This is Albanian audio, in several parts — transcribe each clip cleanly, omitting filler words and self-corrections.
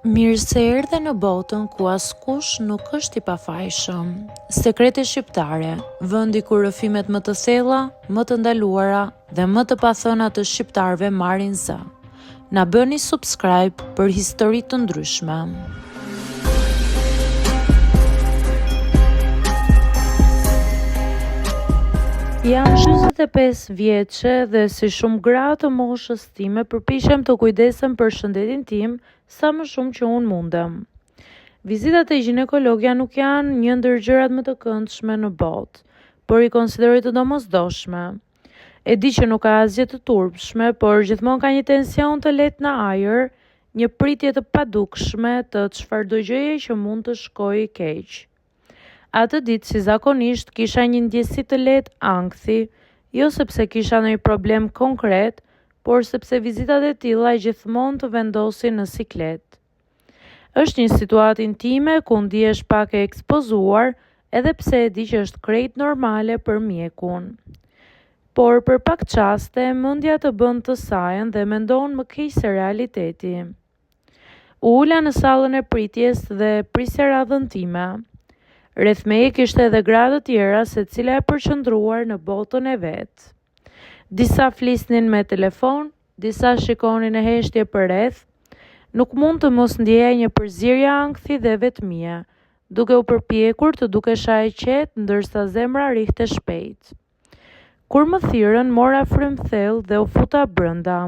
Mirë se erdhe në botën ku askush nuk është i pafajshëm. Sekrete shqiptare, vendi ku rrëfimet më të thella, më të ndaluara dhe më të pathëna të shqiptarëve marrin zë. Na bëni subscribe për histori të ndryshme. Jam 45 vjeçe dhe si shumë gra të moshës time përpiqem të kujdesem për shëndetin tim sa më shumë që unë mundem. Vizitat e ginekologja nuk janë një ndër gjërat më të këndshme në botë, por i konsideroj të domosdoshme. E di që nuk ka asgjë të turpshme, por gjithmonë ka një tension të lehtë në ajër, një pritje të padukshme të çfarëdo gjëje që mund të shkojë keq. Atë ditë, si zakonisht, kisha një ndjesi të lehtë ankthi, jo sepse kisha ndonjë problem konkret, por sepse vizitat e tilla gjithmonë të vendosin në siklet. Është një situatë intime ku ndihesh pak e ekspozuar, edhe pse e di që është krejt normale për mjekun. Por për pak çaste, mendja të bën të sajën dhe mendon më keq se realiteti. U ula në sallën e pritjes dhe prisja radhën time. Rreth meje kishte edhe gra të tjera, secila e përqendruar në botën e vet. Disa flisnin me telefon, disa shikonin e heshtje përreth. Nuk mund të mos ndjeja një përzierje ankthi dhe vetmie, duke u përpjekur të dukesha e qetë ndërsa zemra rihte shpejt. Kur më thirrën, mora frym thellë dhe u futa brenda.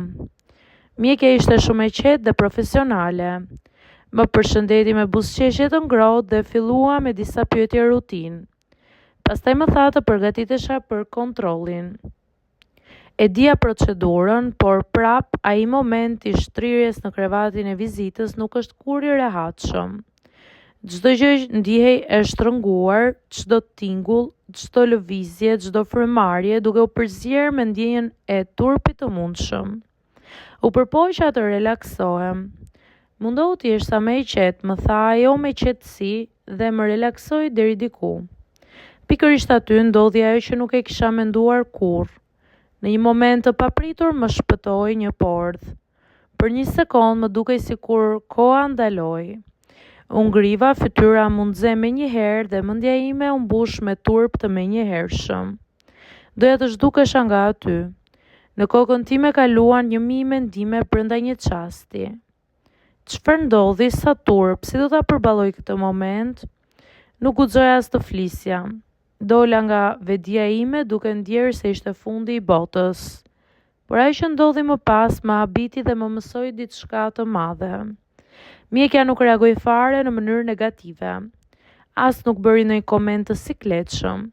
Mjekja ishte shumë e qetë dhe profesionale. Më përshëndeti me buzëqeshje të ngrohtë dhe fillua me disa pyetje rutinë. Pastaj më tha të përgatitesha për kontrollin. E dija procedurën, por prap ai moment i shtrirjes në krevatin e vizitës nuk është kur i rehatshëm. Çdo gjë ndihej e shtrënguar, çdo tingull, çdo lëvizje, çdo frymarrje, duke u përzier me ndjenjen e turpit të mundshëm. U përpoqja të relaksohem. Mundohu të jesh sa më i qetë, më tha ajo me qetësi dhe më relaksoi deri diku. Pikërisht aty ndodhi ajo që nuk e kisha menduar kurrë. Në një moment të papritur më shpëtoi një pordhë. Për një sekond më dukej sikur koha ndaloi. U ngriva, fytyra më nxe menjëherë dhe mendja ime u mbush me turp të menjëhershëm. Doja të zhdukesha nga aty. Në kokën time kaluan 1000 mendime brenda një çasti. Çfarë ndodhi, sa turp, si do ta përballoj këtë moment? Nuk guxoja as të flisja. Dola nga vedia ime duke ndjerë se ishte fundi i botës. Por ajo që ndodhi më pas më habiti dhe më mësoi diçka të madhe. Mjekja nuk reagoi fare në mënyrë negative. As nuk bëri ndonjë koment të sikletshëm.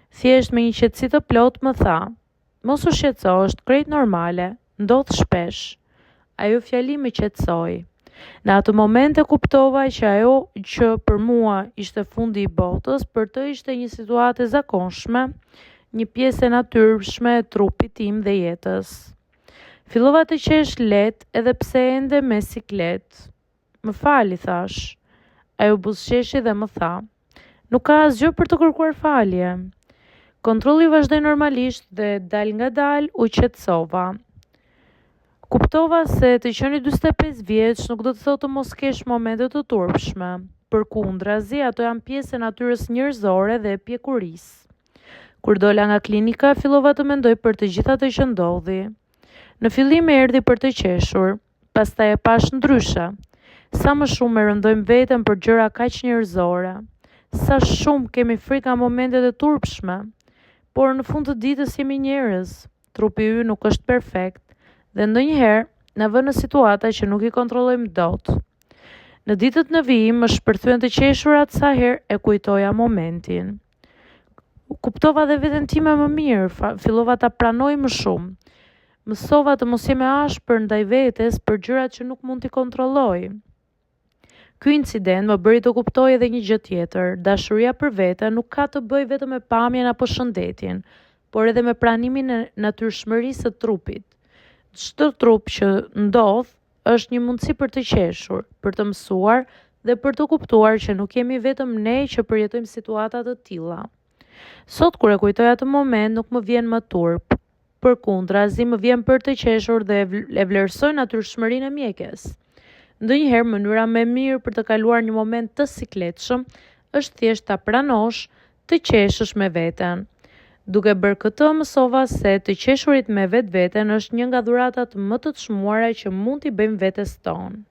Thjesht me një qetësi të plotë më tha: "Mos u shqetëso, është krejt normale, ndodh shpesh." Ajo fjali më qetësoi. Në atë moment e kuptova që ajo që për mua ishte fundi i botës, për të ishte një situatë e zakonshme, një pjesë e natyrshme e trupit tim dhe jetës. Fillova të qesh lehtë edhe pse ende me siklet. "Më fal", i thash. Ajo buzëqeshi dhe më tha: "Nuk ka asgjë për të kërkuar falje." Kontrolli vazhdoi normalisht dhe dal nga dal u qetësova. Kuptova se të qenë 45 vjeç nuk do të thotë të mos kesh momente të turpshme. Përkundrazi, ato janë pjesë e natyrës njerëzore dhe e pjekurisë. Kur dola nga klinika, fillova të mendoj për të gjitha ato që ndodhi. Në fillim erdhi për të qeshur, pastaj e pash ndryshe. Sa më shumë e rëndojmë veten për gjëra kaq njerëzore. Sa shumë kemi frikë nga momentet e turpshme. Por në fund të ditës jemi njerëz. Trupi ynë nuk është perfekt. Dhe ndonjëherë na vën në situata që nuk i kontrollojmë dot. Në ditët në vijim më shpërthyen të qeshurat sa herë e kujtoja momentin. Kuptova dhe veten time më mirë, fillova ta pranoj më shumë. Mësova të mos jem e ashpër ndaj vetes për gjërat që nuk mund t'i kontrolloj. Ky incident më bëri të kuptoj edhe një gjë tjetër: dashuria për vete nuk ka të bëjë vetëm me pamjen apo shëndetin, por edhe me pranimin e natyrshmërisë së trupit. Çdo trup që ndodh është një mundësi për të qeshur, për të mësuar dhe për të kuptuar që nuk jemi vetëm ne që përjetojmë situata të tilla. Sot kur e kujtoj atë moment nuk më vjen më turp. Përkundrazi më vjen për të qeshur dhe e vlerësoj natyrshmërinë e mjekes. Ndonjëherë mënyra më e mirë për të kaluar një moment të sikletshëm është thjesht ta pranosh të qeshësh me veten. Duke bërë këtë, mësova se të qeshurit me vetveten është një nga dhuratat më të çmuara që mund t'i bëjmë vetes tonë.